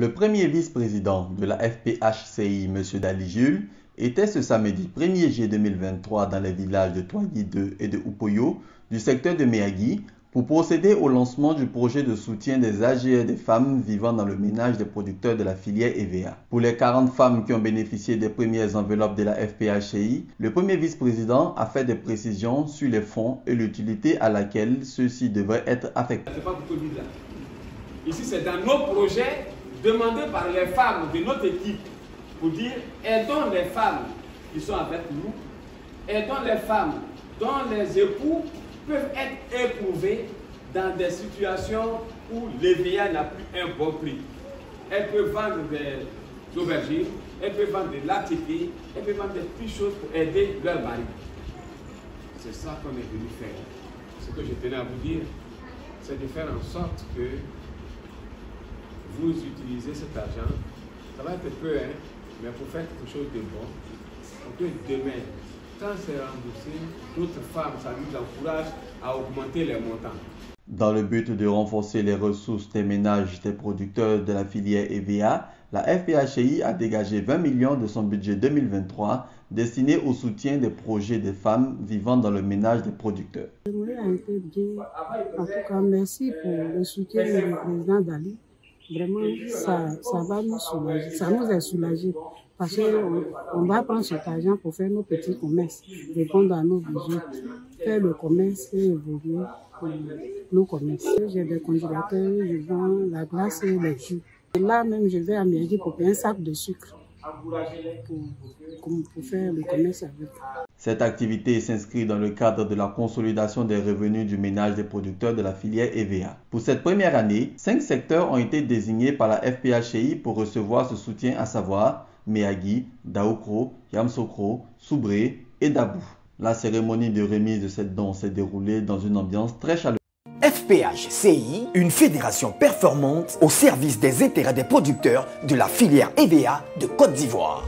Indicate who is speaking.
Speaker 1: Le premier vice-président de la FPHCI, M. Dali Jules, était ce samedi 1er juillet 2023 dans les villages de Toigny 2 et de Upoyo du secteur de Méagui pour procéder au lancement du projet de soutien des AGR des femmes vivant dans le ménage des producteurs de la filière EVA. Pour les 40 femmes qui ont bénéficié des premières enveloppes de la FPHCI, le premier vice-président a fait des précisions sur les fonds et l'utilité à laquelle ceux-ci devraient être affectés.
Speaker 2: C'est pas pour tout dire là. Ici, c'est dans nos projets demandés par les femmes de notre équipe pour dire aidons les femmes qui sont avec nous, aidons les femmes dont les époux peuvent être éprouvés dans des situations où l'EVA n'a plus un bon prix. Elles peuvent vendre des aubergines, elles peuvent vendre de l'ATP, elles peuvent vendre des petites choses pour aider leur mari. C'est ça qu'on est venu faire. Ce que je tenais à vous dire, c'est de faire en sorte que vous utilisez cet argent. Ça va être peu, hein, mais pour faire quelque chose de bon, pour que demain, quand c'est remboursé, d'autres femmes, ça nous encourage à augmenter les montants.
Speaker 1: Dans le but de renforcer les ressources des ménages des producteurs de la filière EVA, la FPHCI a dégagé 20 millions de son budget 2023 destiné au soutien des projets des femmes vivant dans le ménage des producteurs.
Speaker 3: J'aimerais un peu dire, en tout cas, merci pour le soutien du président Dali. Vraiment, ça va nous soulager, ça nous est soulagé parce qu'on va prendre cet argent pour faire nos petits commerces, répondre à nos besoins, faire le commerce et évoluer nos commerces. J'ai des congélateurs, je vends la glace et les jus. Et là même, je vais à Méagui pour payer un sac de sucre pour faire le commerce avec.
Speaker 1: Cette activité s'inscrit dans le cadre de la consolidation des revenus du ménage des producteurs de la filière EVA. Pour cette première année, 5 secteurs ont été désignés par la FPHCI pour recevoir ce soutien, à savoir Méagui, Daoukro, Yamsokro, Soubré et Dabou. La cérémonie de remise de cette don s'est déroulée dans une ambiance très chaleureuse.
Speaker 4: FPHCI, une fédération performante au service des intérêts des producteurs de la filière EVA de Côte d'Ivoire.